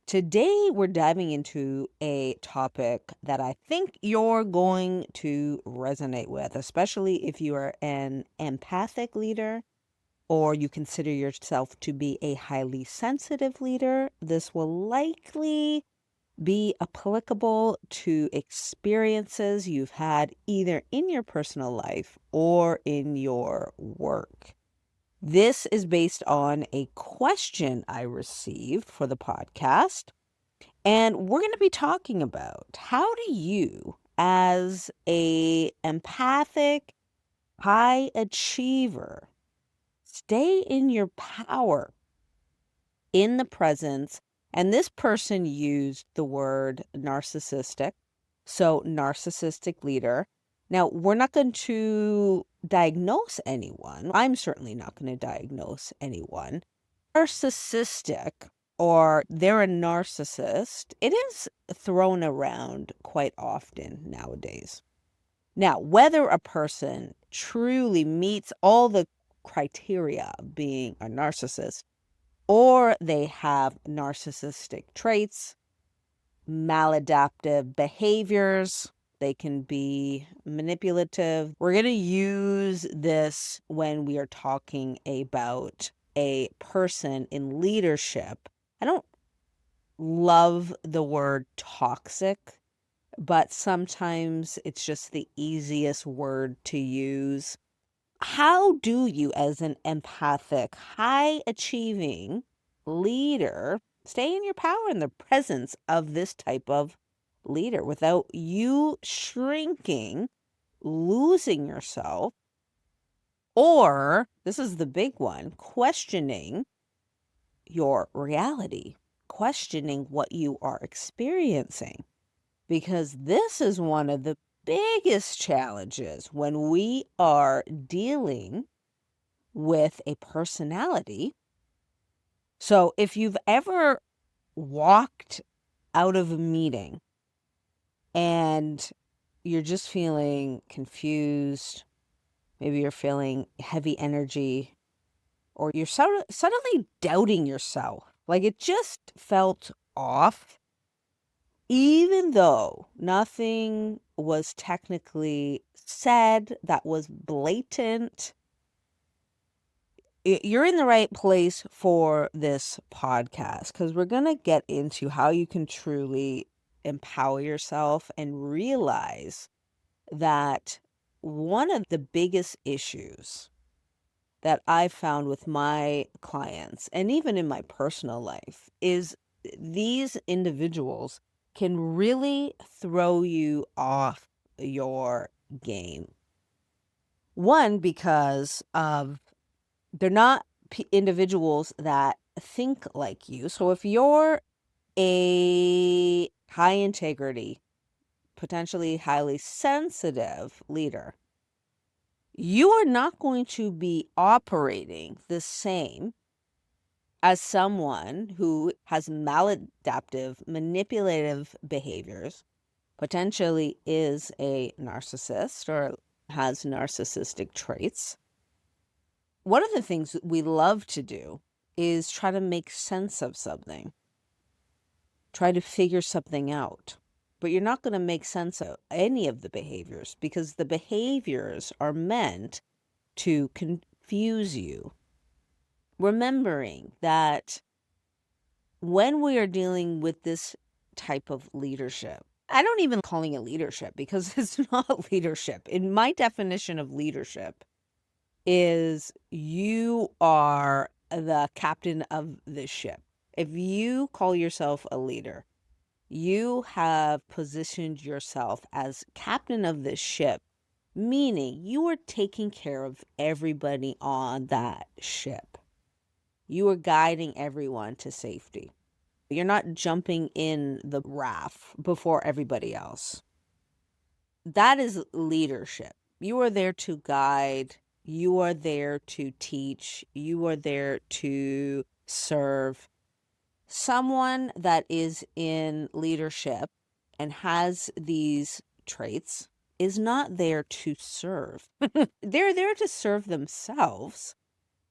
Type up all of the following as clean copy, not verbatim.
Today, we're diving into a topic that I think you're going to resonate with, especially if you are an empathic leader or you consider yourself to be a highly sensitive leader. This will likely be applicable to experiences you've had either in your personal life or in your work. This is based on a question I received for the podcast. And we're going to be talking about how do you, as a empathic high achiever, stay in your power in the presence. And this person used the word narcissistic. So, narcissistic leader. Now, we're not going to diagnose anyone. I'm certainly not going to diagnose anyone. Narcissistic, or they're a narcissist, it is thrown around quite often nowadays. Now, whether a person truly meets all the criteria of being a narcissist, or they have narcissistic traits, maladaptive behaviors, they can be manipulative. We're going to use this when we are talking about a person in leadership. I don't love the word toxic, but sometimes it's just the easiest word to use. How do you, as an empathic, high achieving leader, stay in your power in the presence of this type of leader without you shrinking, losing yourself, or this is the big one, questioning your reality, questioning what you are experiencing? Because this is one of the biggest challenges when we are dealing with a personality. So if you've ever walked out of a meeting and you're just feeling confused, maybe you're feeling heavy energy, or you're suddenly doubting yourself, like it just felt off, even though nothing was technically said that was blatant, you're in the right place for this podcast because we're going to get into how you can truly empower yourself and realize that one of the biggest issues that I found with my clients and even in my personal life is these individuals can really throw you off your game. One, because of they're not individuals that think like you. So if you're a high integrity, potentially highly sensitive leader, you are not going to be operating the same as someone who has maladaptive, manipulative behaviors, potentially is a narcissist or has narcissistic traits. One of the things that we love to do is try to make sense of something, try to figure something out. But you're not going to make sense of any of the behaviors because the behaviors are meant to confuse you. Remembering that when we are dealing with this type of leadership, I don't even calling it leadership because it's not leadership. In my definition of leadership is you are the captain of the ship. If you call yourself a leader, you have positioned yourself as captain of the ship, meaning you are taking care of everybody on that ship. You are guiding everyone to safety. You're not jumping in the raft before everybody else. That is leadership. You are there to guide. You are there to teach. You are there to serve. Someone that is in leadership and has these traits is not there to serve. They're there to serve themselves,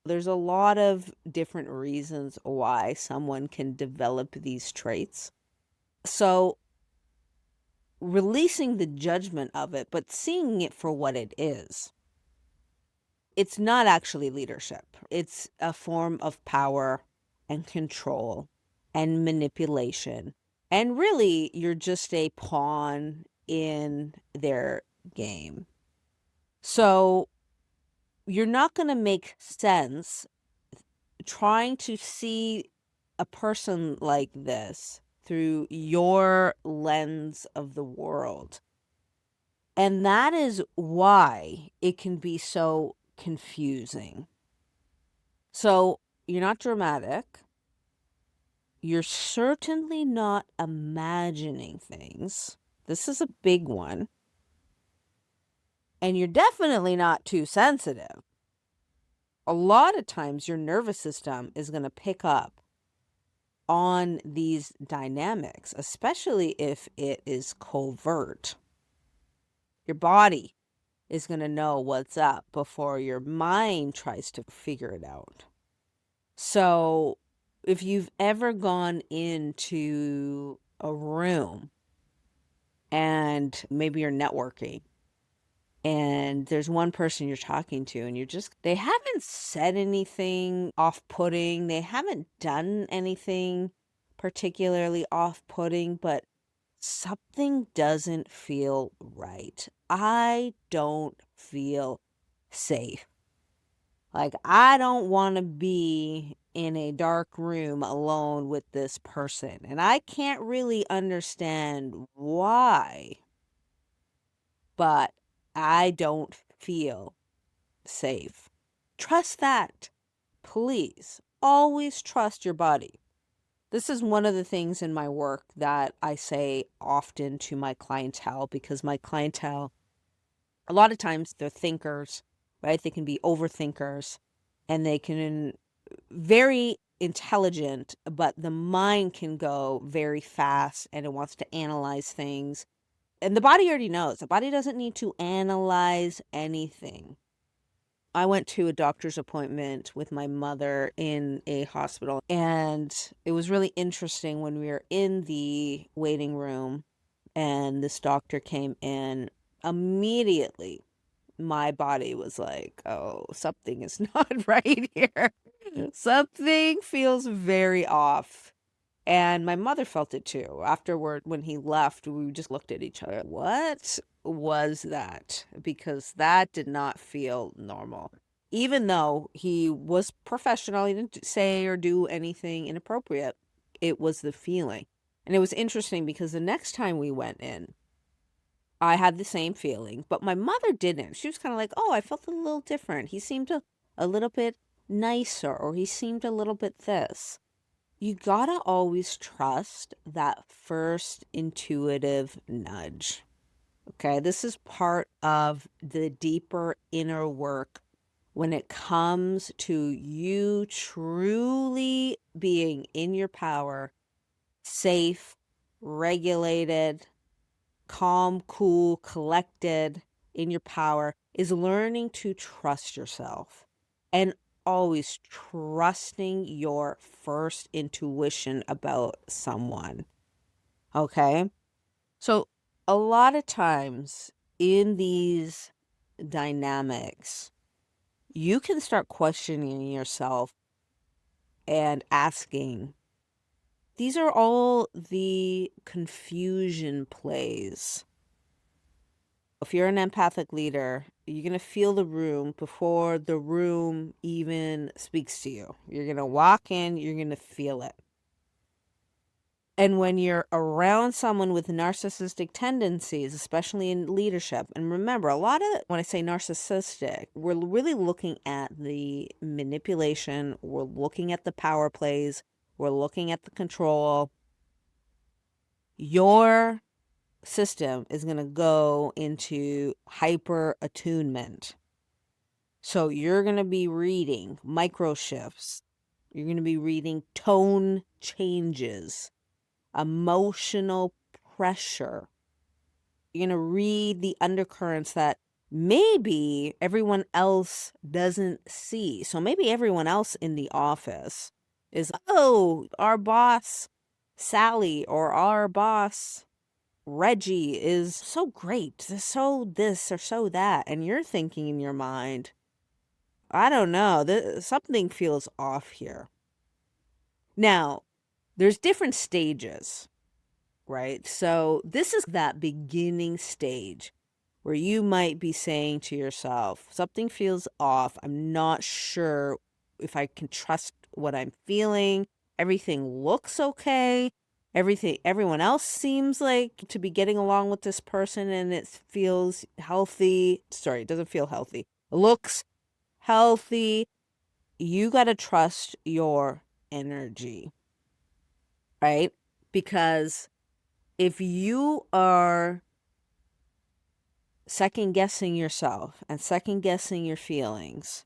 There's a lot of different reasons why someone can develop these traits. So, releasing the judgment of it, but seeing it for what it is. It's not actually leadership. It's a form of power and control and manipulation. And really, you're just a pawn in their game. So, you're not going to make sense trying to see a person like this through your lens of the world. And that is why it can be so confusing. So you're not dramatic. You're certainly not imagining things. This is a big one. And you're definitely not too sensitive. A lot of times your nervous system is going to pick up on these dynamics, especially if it is covert. Your body is going to know what's up before your mind tries to figure it out. So, if you've ever gone into a room and maybe you're networking and there's one person you're talking to and they haven't said anything off-putting, they haven't done anything particularly off-putting, but something doesn't feel right. I don't feel safe. Like, I don't want to be in a dark room alone with this person. And I can't really understand why, but I don't feel safe. Trust that. Please always trust your body. This is one of the things in my work that I say often to my clientele, because my clientele, a lot of times they're thinkers, right? They can be overthinkers and they can very intelligent, but the mind can go very fast and it wants to analyze things. And the body already knows. The body doesn't need to analyze anything. I went to a doctor's appointment with my mother in a hospital, and it was really interesting when we were in the waiting room and this doctor came in. Immediately, my body was like, oh, something is not right here. Something feels very off. And my mother felt it too. Afterward, when he left, we just looked at each other. What was that? Because that did not feel normal. Even though he was professional, he didn't say or do anything inappropriate. It was the feeling. And it was interesting because the next time we went in, I had the same feeling, but my mother didn't. She was kind of like, oh, I felt a little different. He seemed a little bit nicer, or he seemed a little bit this. You gotta always trust that first intuitive nudge. Okay, this is part of the deeper inner work when it comes to you truly being in your power, safe, regulated, calm, cool, collected, in your power, is learning to trust yourself and always trusting your first intuition about someone. Okay? So, a lot of times in these dynamics, you can start questioning yourself and asking, these are all the confusion plays. If you're an empathic leader, you're going to feel the room before the room even speaks to you. You're going to walk in, you're going to feel it. And when you're around someone with narcissistic tendencies, especially in leadership, and remember, a lot of, when I say narcissistic, we're really looking at the manipulation, we're looking at the power plays, we're looking at the control. Your system is going to go into hyper attunement. So you're going to be reading micro shifts. You're going to be reading tone changes, emotional pressure. You're going to read the undercurrents that maybe everyone else doesn't see. So maybe everyone else in the office is, oh, our boss, Sally, or our boss, Reggie, is so great. So this or so that. And you're thinking in your mind, I don't know, something feels off here. Now, there's different stages, right? So this is that beginning stage where you might be saying to yourself, something feels off. I'm not sure if I can trust what I'm feeling. Everything looks okay. Everyone else seems like to be getting along with this person and it feels healthy. Sorry, it doesn't feel healthy. It looks healthy. You got to trust your energy, right? Because if you are second guessing yourself and second guessing your feelings,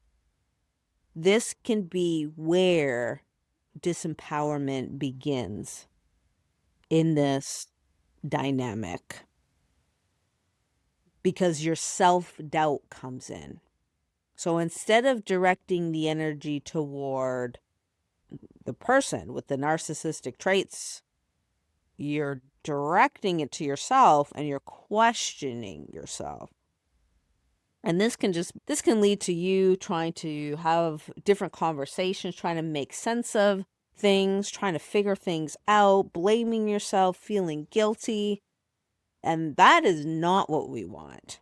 this can be where disempowerment begins in this dynamic, because your self-doubt comes in. So instead of directing the energy toward the person with the narcissistic traits, you're directing it to yourself and you're questioning yourself. And this can lead to you trying to have different conversations, trying to make sense of things, trying to figure things out, blaming yourself, feeling guilty. And that is not what we want,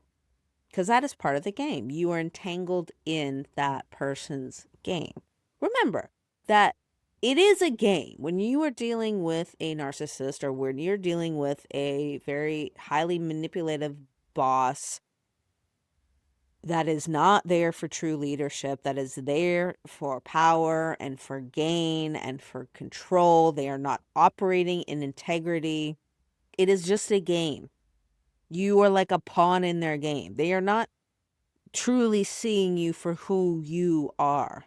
because that is part of the game. You are entangled in that person's game. Remember that it is a game. When you are dealing with a narcissist, or when you're dealing with a very highly manipulative boss that is not there for true leadership, that is there for power and for gain and for control, they are not operating in integrity. It is just a game. You are like a pawn in their game. They are not truly seeing you for who you are.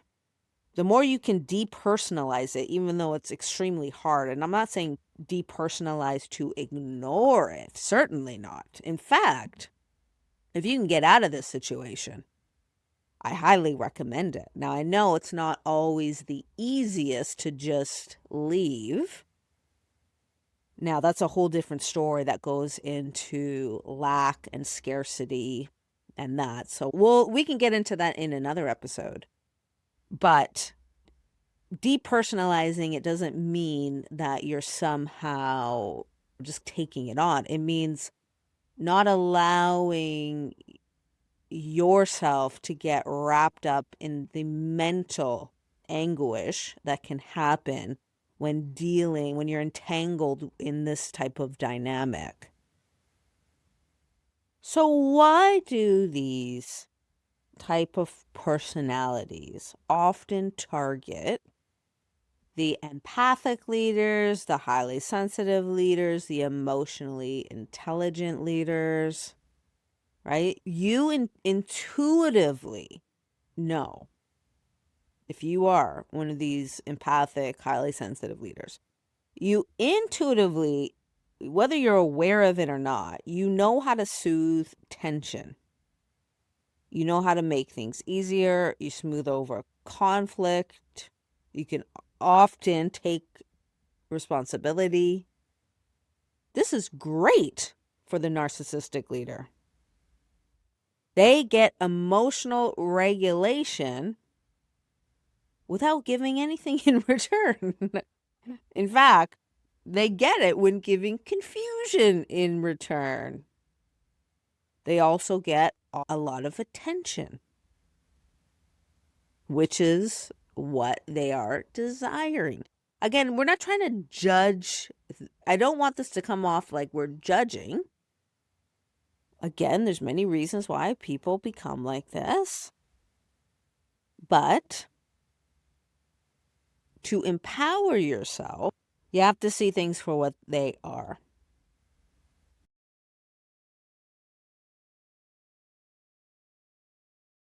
The more you can depersonalize it, even though it's extremely hard, and I'm not saying depersonalize to ignore it, certainly not. In fact, if you can get out of this situation, I highly recommend it. Now, I know it's not always the easiest to just leave. Now, that's a whole different story that goes into lack and scarcity and that. So we can get into that in another episode. But depersonalizing it doesn't mean that you're somehow just taking it on. It means not allowing yourself to get wrapped up in the mental anguish that can happen when you're entangled in this type of dynamic. So why do these type of personalities often target the empathic leaders, the highly sensitive leaders, the emotionally intelligent leaders? Right? You intuitively know if you are one of these empathic, highly sensitive leaders. You intuitively, whether you're aware of it or not, you know how to soothe tension. You know how to make things easier. You smooth over conflict. You can often take responsibility. This is great for the narcissistic leader. They get emotional regulation without giving anything in return. In fact, they get it when giving confusion in return. They also get a lot of attention, which is what they are desiring. Again, we're not trying to judge. I don't want this to come off like we're judging. Again, there's many reasons why people become like this. But to empower yourself, you have to see things for what they are.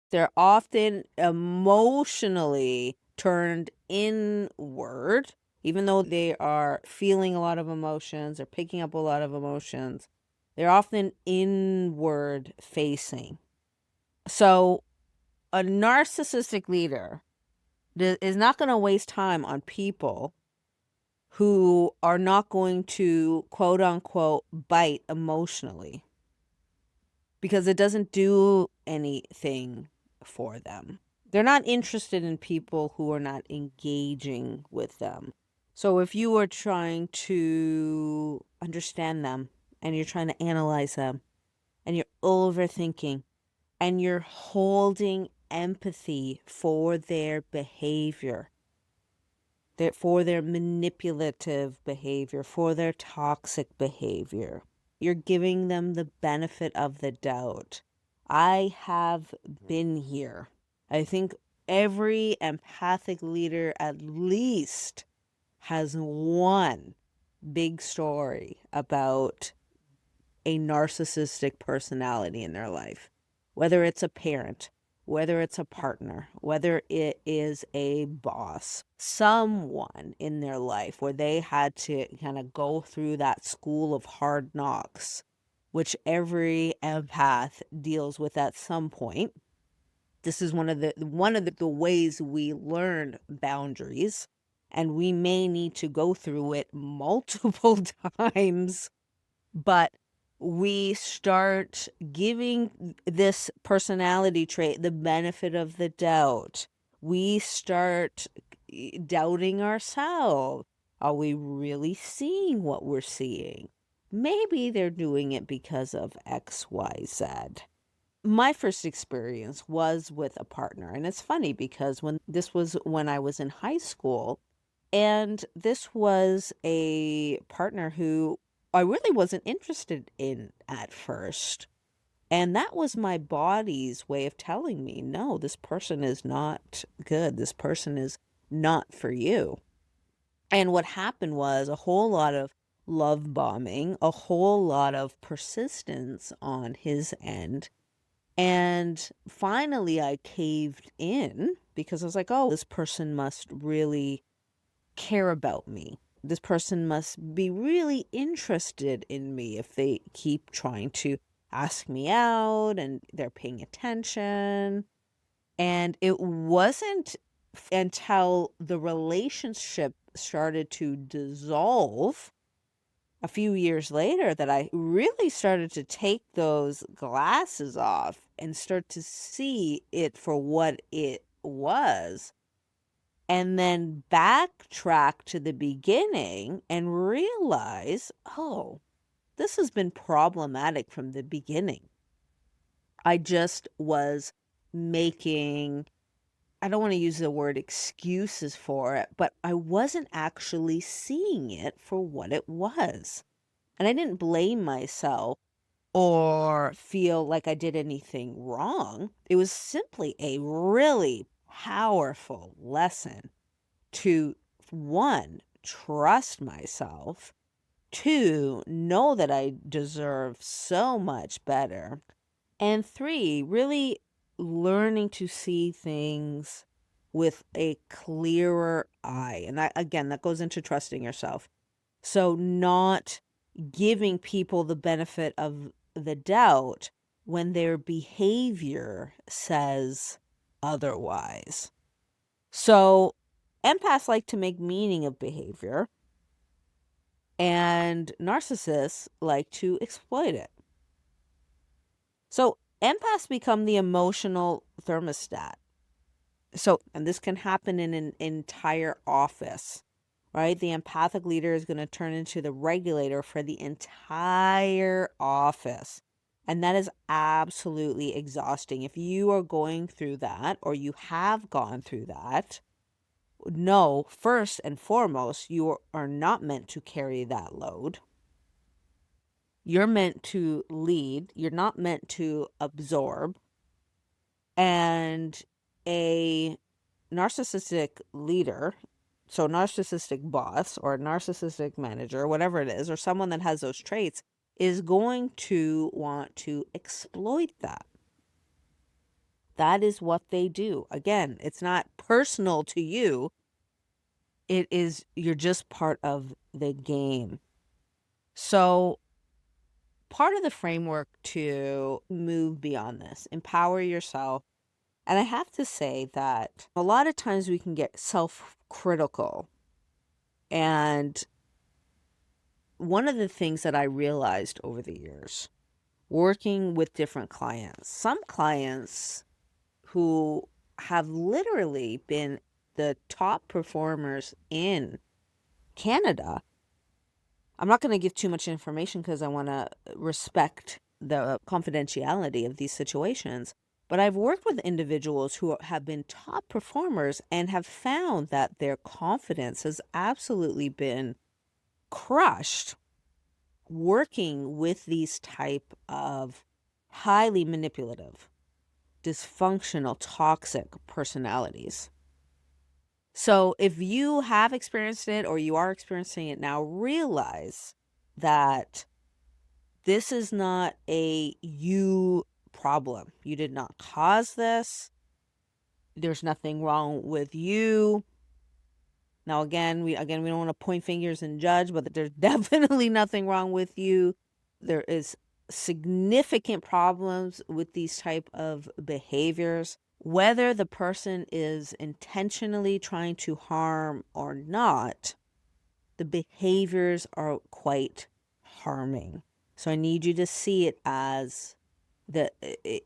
They're often emotionally turned inward, even though they are feeling a lot of emotions or picking up a lot of emotions. They're often inward facing. So a narcissistic leader is not going to waste time on people who are not going to quote unquote bite emotionally, because it doesn't do anything for them. They're not interested in people who are not engaging with them. So if you are trying to understand them and you're trying to analyze them and you're overthinking and you're holding empathy for their behavior, for their manipulative behavior, for their toxic behavior, you're giving them the benefit of the doubt. I have been here. I think every empathic leader at least has one big story about a narcissistic personality in their life, whether it's a parent, whether it's a partner, whether it is a boss, someone in their life where they had to kind of go through that school of hard knocks, which every empath deals with at some point. This is one of the ways we learn boundaries, and we may need to go through it multiple times, but we start giving this personality trait the benefit of the doubt. We start doubting ourselves. Are we really seeing what we're seeing? Maybe they're doing it because of XYZ. My first experience was with a partner, and it's funny because when I was in high school, and this was a partner who I really wasn't interested in at first. And that was my body's way of telling me, no, this person is not good. This person is not for you. And what happened was a whole lot of love bombing, a whole lot of persistence on his end. And finally, I caved in because I was like, oh, this person must really care about me. This person must be really interested in me if they keep trying to ask me out and they're paying attention. And it wasn't until the relationship started to dissolve a few years later that I really started to take those glasses off and start to see it for what it was, and then backtrack to the beginning and realize, oh, this has been problematic from the beginning. I just was making, I don't want to use the word excuses for it, but I wasn't actually seeing it for what it was. And I didn't blame myself or feel like I did anything wrong. It was simply a really powerful lesson to, one, trust myself, two, know that I deserve so much better, and three, really learning to see things with a clearer eye. And that, again, that goes into trusting yourself. So not giving people the benefit of the doubt when their behavior says otherwise. So empaths like to make meaning of behavior, and narcissists like to exploit it. So empaths become the emotional thermostat. So, and this can happen in an entire office, right? The empathic leader is going to turn into the regulator for the entire office. And that is absolutely exhausting. If you are going through that, or you have gone through that, no, first and foremost, you are not meant to carry that load. You're meant to lead. You're not meant to absorb. And a narcissistic leader, so narcissistic boss or narcissistic manager, whatever it is, or someone that has those traits, is going to want to exploit that. That is what they do. Again, it's not personal to you. It is, you're just part of the game. So part of the framework to move beyond this, empower yourself. And I have to say that a lot of times we can get self-critical. And one of the things that I realized over the years, working with different clients, some clients who have literally been the top performers in Canada. I'm not going to give too much information because I want to respect the confidentiality of these situations. But I've worked with individuals who have been top performers and have found that their confidence has absolutely been crushed working with these type of highly manipulative, dysfunctional, toxic personalities. So if you have experienced it or you are experiencing it now, realize that this is not a you problem. You did not cause this. There's nothing wrong with you. Now again, we don't want to point fingers and judge, but there's definitely nothing wrong with you. There is significant problems with these type of behaviors. Whether the person is intentionally trying to harm or not, the behaviors are quite harming. So I need you to see it as that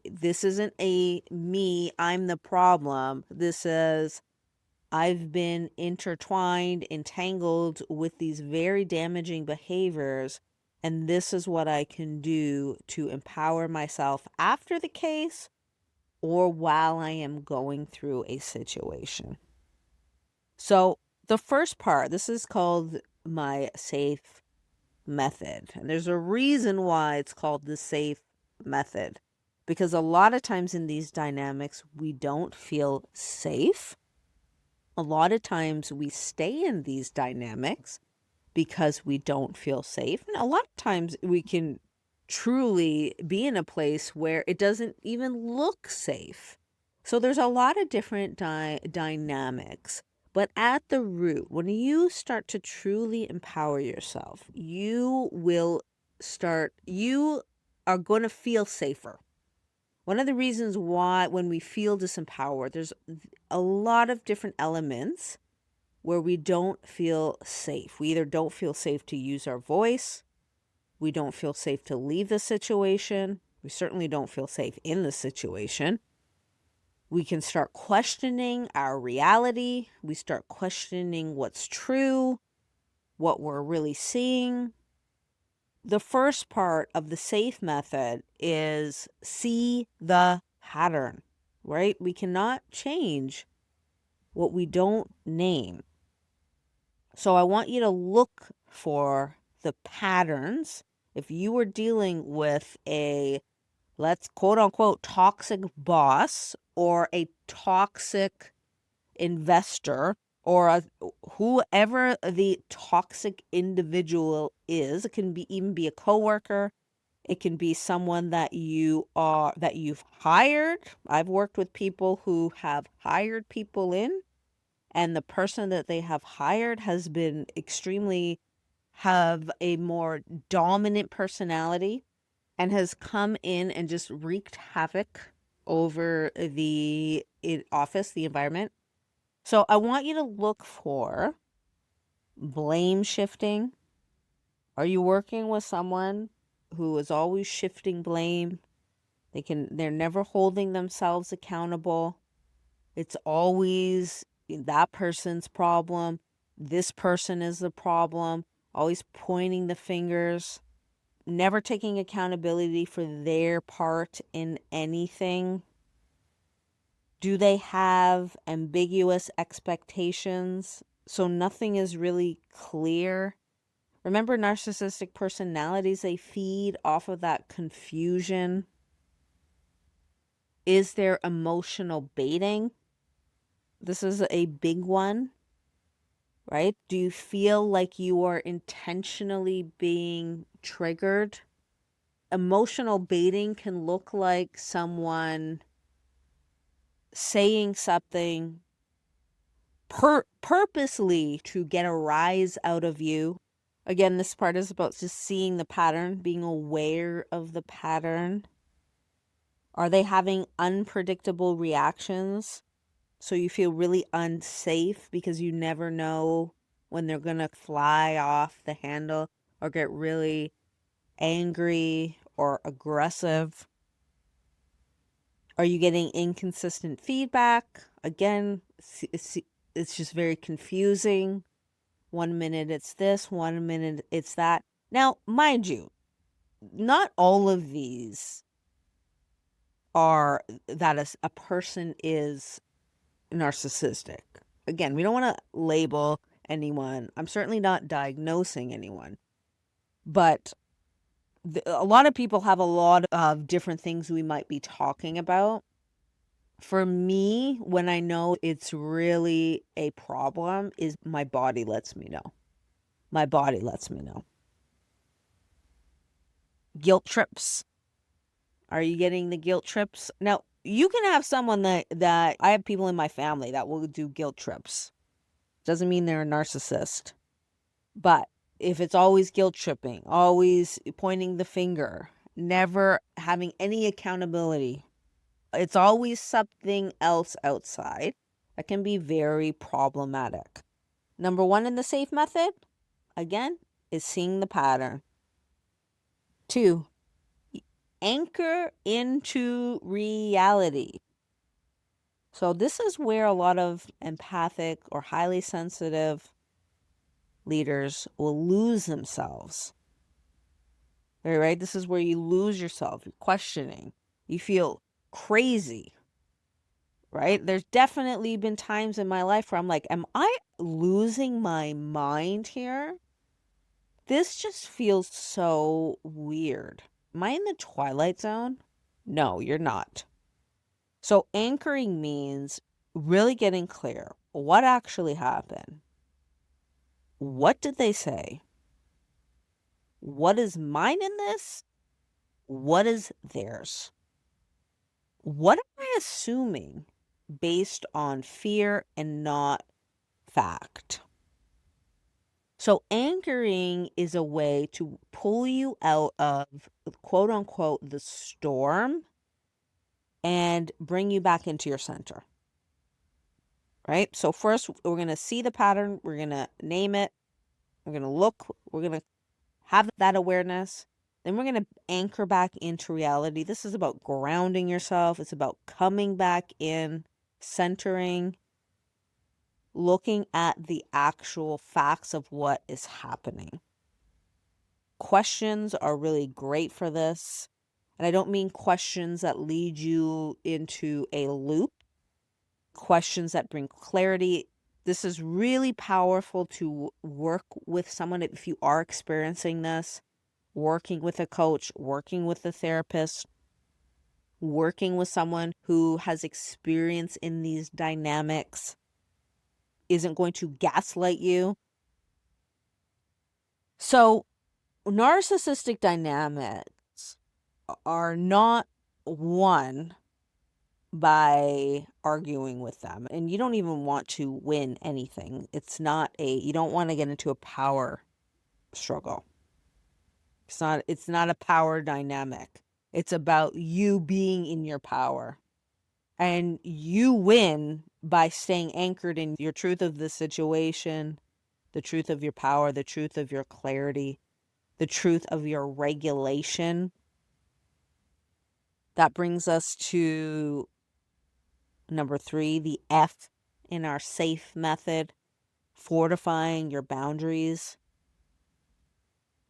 this isn't a me, I'm the problem. This is I've been intertwined, entangled with these very damaging behaviors, and this is what I can do to empower myself after the case or while I am going through a situation. So, the first part, this is called my safe method. And there's a reason why it's called the safe method. Because a lot of times in these dynamics, we don't feel safe. A lot of times we stay in these dynamics because we don't feel safe. And a lot of times we can truly be in a place where it doesn't even look safe. So there's a lot of different dynamics. But at the root, when you start to truly empower yourself, you are going to feel safer. One of the reasons why when we feel disempowered, there's a lot of different elements where we don't feel safe. We either don't feel safe to use our voice, we don't feel safe to leave the situation, we certainly don't feel safe in the situation. We can start questioning our reality, we start questioning what's true, what we're really seeing. The first part of the safe method is see the pattern, right? We cannot change what we don't name. So I want you to look for the patterns. If you were dealing with a, let's quote unquote, toxic boss or a toxic investor or whoever the toxic individual is, it can be even be a coworker. It can be someone that you've hired. I've worked with people who have hired people in, and the person that they have hired has been have a more dominant personality and has come in and just wreaked havoc over the office, the environment. So I want you to look for blame shifting. Are you working with someone who is always shifting blame? They're never holding themselves accountable. It's always that person's problem. This person is the problem. Always pointing the fingers, never taking accountability for their part in anything. Do they have ambiguous expectations? So nothing is really clear. Remember, narcissistic personalities, they feed off of that confusion. Is there emotional baiting? This is a big one, right? Do you feel like you are intentionally being triggered? Emotional baiting can look like someone saying something purposely to get a rise out of you. Again, this part is about just seeing the pattern, being aware of the pattern. Are they having unpredictable reactions? So you feel really unsafe because you never know when they're going to fly off the handle or get really angry or aggressive. Are you getting inconsistent feedback? Again, it's just very confusing. 1 minute it's this, 1 minute it's that. Now, mind you, not all of these are that a person is narcissistic. Again, we don't want to label anyone. I'm certainly not diagnosing anyone, but a lot of people have a lot of different things we might be talking about. For me, when I know it's really a problem, is my body lets me know. My body lets me know. Guilt trips. Are you getting the guilt trips? Now, you can have someone that I have people in my family that will do guilt trips. Doesn't mean they're a narcissist. But if it's always guilt tripping, always pointing the finger, never having any accountability, it's always something else outside, that can be very problematic. Number one in the safe method, again, is seeing the pattern. 2, anchor into reality. So this is where a lot of empathic or highly sensitive leaders will lose themselves. Right? This is where you lose yourself. You're questioning. You feel crazy. Right? There's definitely been times in my life where I'm like, am I losing my mind here? This just feels so weird. Am I in the twilight zone? No, you're not. So anchoring means really getting clear. What actually happened? What did they say? What is mine in this? What is theirs? What am I assuming based on fear and not fact? So anchoring is a way to pull you out of quote unquote the storm and bring you back into your center. Right? So first we're going to see the pattern, we're going to name it, we're going to look, we're going to have that awareness. Then we're going to anchor back into reality. This is about grounding yourself. It's about coming back in, centering, looking at the actual facts of what is happening. Questions are really great for this. And I don't mean questions that lead you into a loop, questions that bring clarity. This is really powerful to work with someone if you are experiencing this, working with a coach, working with a therapist, working with someone who has experience in these dynamics, isn't going to gaslight you. So, narcissistic dynamics are not won by arguing with them. And you don't even want to win anything. You don't want to get into a power struggle. It's not a power dynamic. It's about you being in your power. And you win by staying anchored in your truth of the situation, the truth of your power, the truth of your clarity, the truth of your regulation. That brings us to number 3, the F in our SAFE method, fortifying your boundaries.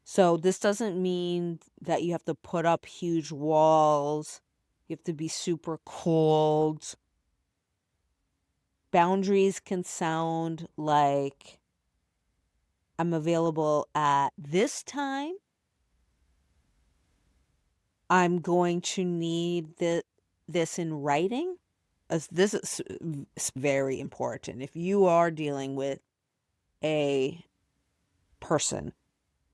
So this doesn't mean that you have to put up huge walls. You have to be super cold. Boundaries can sound like I'm available at this time. I'm going to need this in writing. This is very important. If you are dealing with a person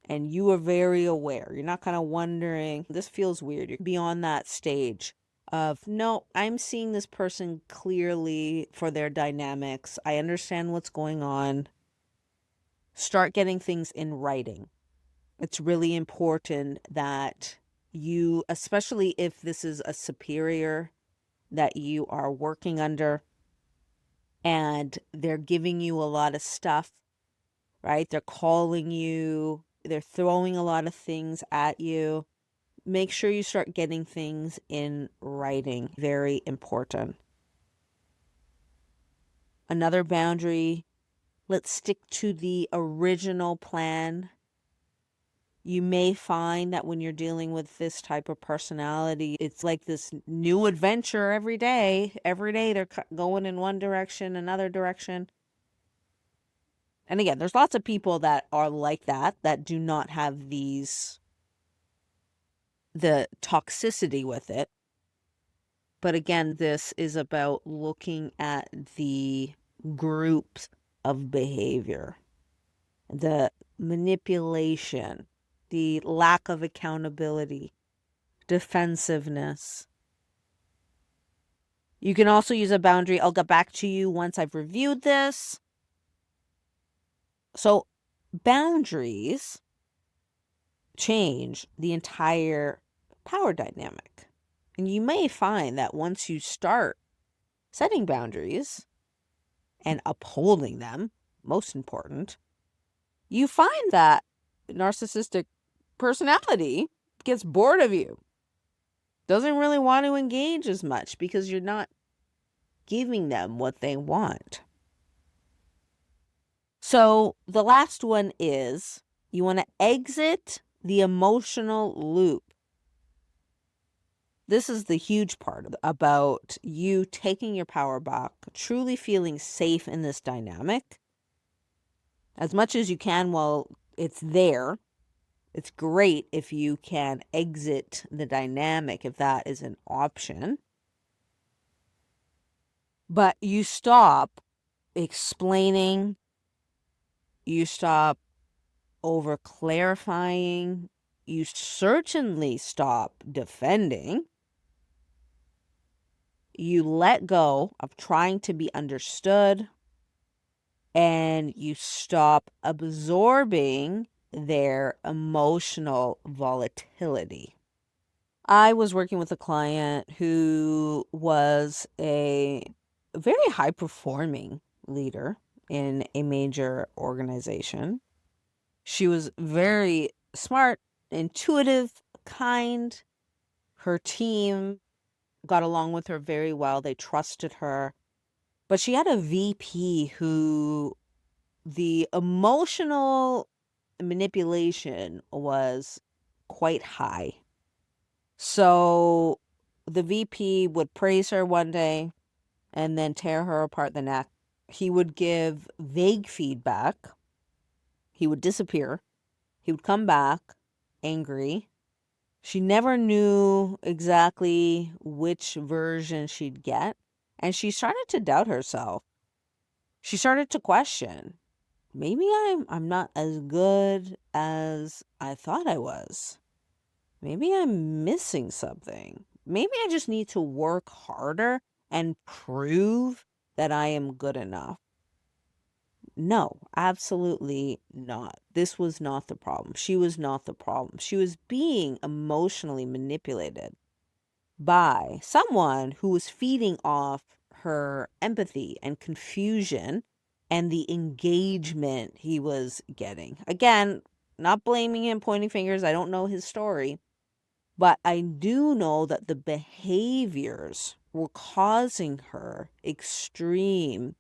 and you are very aware, you're not kind of wondering, this feels weird. You're beyond that stage of, no, I'm seeing this person clearly for their dynamics. I understand what's going on. Start getting things in writing. It's really important that you, especially if this is a superior that you are working under and they're giving you a lot of stuff, right? They're calling you, they're throwing a lot of things at you. Make sure you start getting things in writing. Very important. Another boundary, let's stick to the original plan. You may find that when you're dealing with this type of personality, it's like this new adventure every day. Every day they're going in one direction, another direction. And again, there's lots of people that are like that do not have the toxicity with it. But again, this is about looking at the groups of behavior, the manipulation, the lack of accountability, defensiveness. You can also use a boundary. I'll get back to you once I've reviewed this. So boundaries change the entire power dynamic. And you may find that once you start setting boundaries and upholding them, most important, you find that narcissistic personality gets bored of you, doesn't really want to engage as much because you're not giving them what they want. So the last one is you want to exit the emotional loop. This is the huge part about you taking your power back, truly feeling safe in this dynamic as much as you can while it's there. It's great if you can exit the dynamic, if that is an option. But you stop explaining, you stop over clarifying, you certainly stop defending. You let go of trying to be understood, and you stop absorbing their emotional volatility. I was working with a client who was a very high performing leader in a major organization. She was very smart, intuitive, kind. Her team got along with her very well. They trusted her. But she had a VP who the emotional manipulation was quite high. So the VP would praise her one day and then tear her apart the next. He would give vague feedback. He would disappear. He would come back angry. She never knew exactly which version she'd get. And she started to doubt herself. She started to question, maybe I'm not as good as I thought I was. Maybe I'm missing something. Maybe I just need to work harder and prove that I am good enough. No, absolutely not. This was not the problem. She was not the problem. She was being emotionally manipulated by someone who was feeding off her empathy and confusion and the engagement he was getting. Again, not blaming him, pointing fingers. I don't know his story. But I do know that the behaviors were causing her extreme.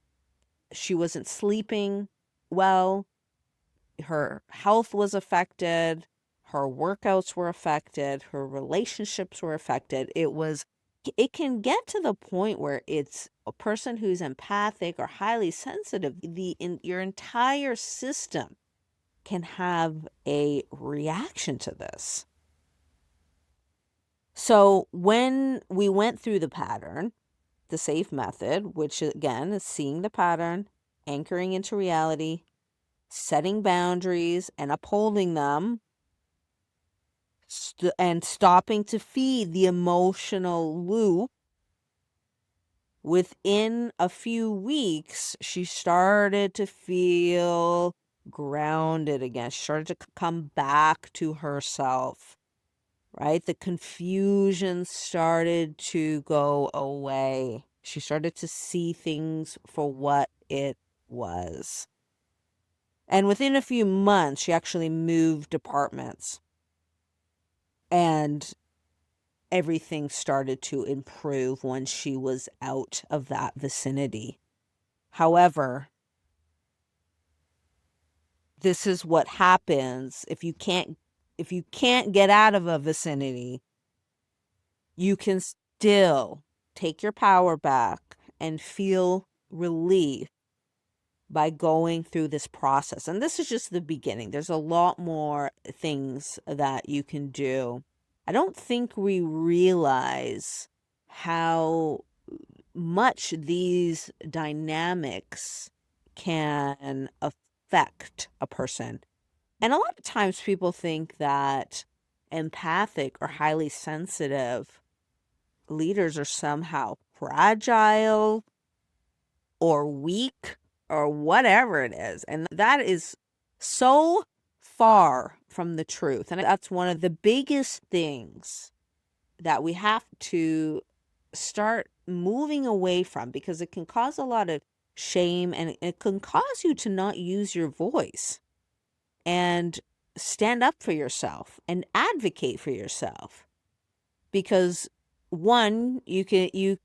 She wasn't sleeping well. Her health was affected. Her workouts were affected. Her relationships were affected. It can get to the point where it's a person who's empathic or highly sensitive. Your entire system can have a reaction to this. So when we went through the pattern, the SAFE method, which again is seeing the pattern, anchoring into reality, setting boundaries and upholding them, and stopping to feed the emotional loop, within a few weeks, she started to feel grounded again. She started to come back to herself, right? The confusion started to go away. She started to see things for what it was. And within a few months, she actually moved departments and everything started to improve when she was out of that vicinity. However, this is what happens if you can't get out of a vicinity. You can still take your power back and feel relief by going through this process. And this is just the beginning. There's a lot more things that you can do. I don't think we realize how much these dynamics can affect a person. And a lot of times people think that empathic or highly sensitive leaders are somehow fragile or weak or whatever it is. And that is so far from the truth. And that's one of the biggest things that we have to start moving away from, because it can cause a lot of shame and it can cause you to not use your voice and stand up for yourself and advocate for yourself. Because one, you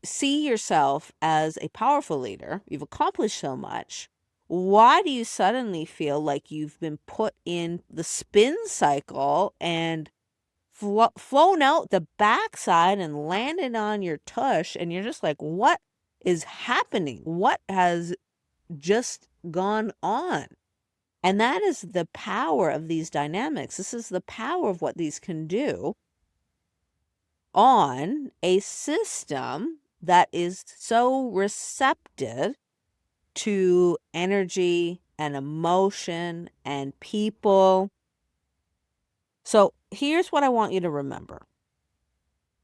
see yourself as a powerful leader. You've accomplished so much. Why do you suddenly feel like you've been put in the spin cycle and flown out the backside and landed on your tush, and you're just like, what is happening? What has just gone on? And that is the power of these dynamics. This is the power of what these can do on a system that is so receptive to energy and emotion and people. So here's what I want you to remember.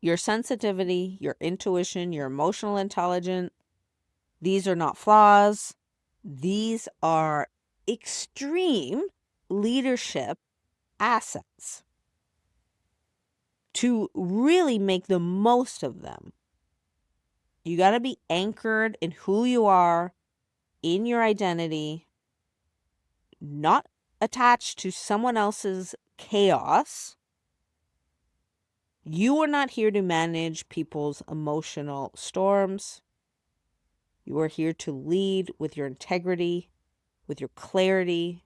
Your sensitivity, your intuition, your emotional intelligence, these are not flaws. These are extreme leadership assets. To really make the most of them, you got to be anchored in who you are, in your identity, not attached to someone else's chaos. You are not here to manage people's emotional storms. You are here to lead with your integrity, with your clarity,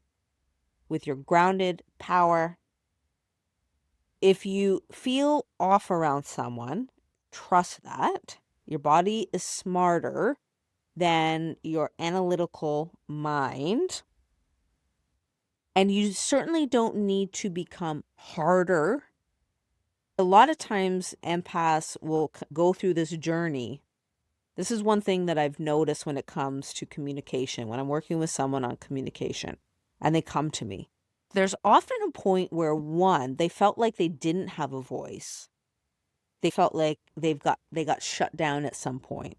with your grounded power. If you feel off around someone, trust that. Your body is smarter than your analytical mind. And you certainly don't need to become harder. A lot of times empaths will go through this journey. This is one thing that I've noticed when it comes to communication, when I'm working with someone on communication and they come to me. There's often a point where, one, they felt like they didn't have a voice. They felt like they got shut down at some point.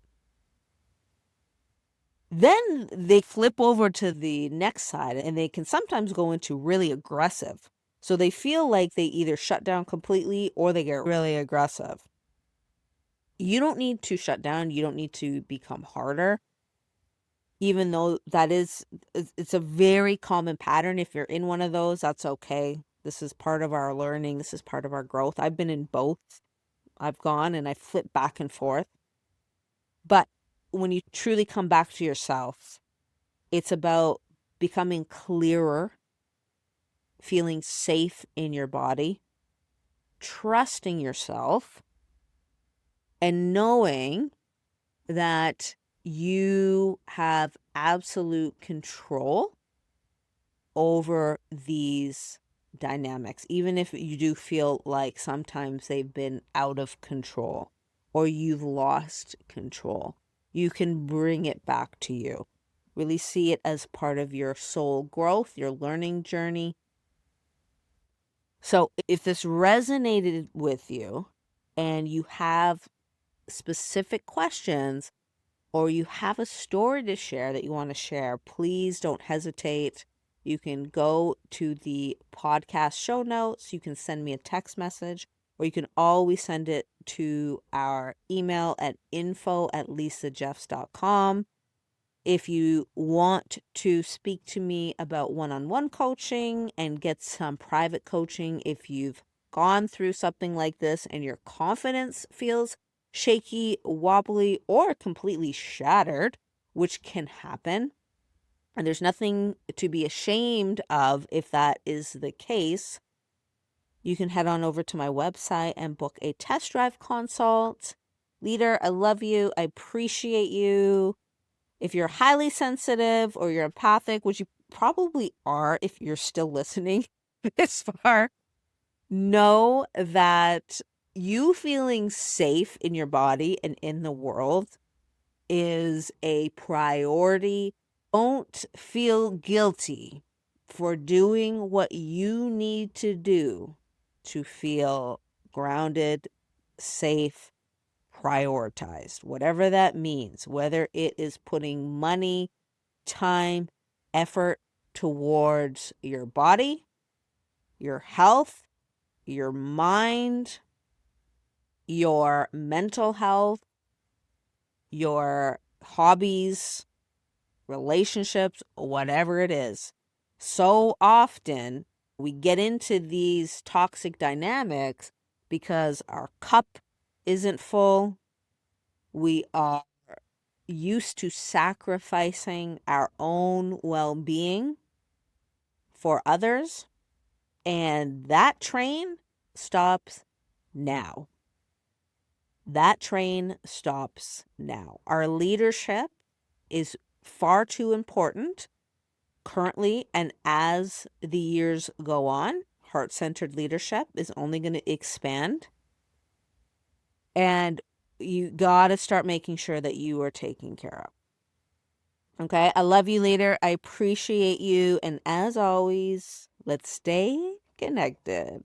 Then they flip over to the next side and they can sometimes go into really aggressive. So they feel like they either shut down completely or they get really aggressive. You don't need to shut down. You don't need to become harder. Even though it's a very common pattern. If you're in one of those, that's okay. This is part of our learning. This is part of our growth. I've been in both. I've gone and I flip back and forth. But when you truly come back to yourself, it's about becoming clearer, feeling safe in your body, trusting yourself, and knowing that you have absolute control over these dynamics, even if you do feel like sometimes they've been out of control or you've lost control. You can bring it back to you. Really see it as part of your soul growth, your learning journey. So if this resonated with you and you have specific questions or you have a story to share that you want to share, please don't hesitate. You can go to the podcast show notes. You can send me a text message, or you can always send it to our email at info@lisajeffs.com. If you want to speak to me about one-on-one coaching and get some private coaching, if you've gone through something like this and your confidence feels shaky, wobbly, or completely shattered, which can happen, and there's nothing to be ashamed of if that is the case, you can head on over to my website and book a test drive consult. Leader, I love you. I appreciate you. If you're highly sensitive or you're empathic, which you probably are if you're still listening this far, know that you feeling safe in your body and in the world is a priority. Don't feel guilty for doing what you need to do to feel grounded, safe, prioritized, whatever that means, whether it is putting money, time, effort towards your body, your health, your mind, your mental health, your hobbies, relationships, whatever it is. So often we get into these toxic dynamics because our cup isn't full. We are used to sacrificing our own well-being for others, and that train stops now. That train stops now. Our leadership is far too important currently, and as the years go on, heart-centered leadership is only going to expand, and you got to start making sure that you are taken care of. Okay, I love you, leader. I appreciate you, and as always, let's stay connected.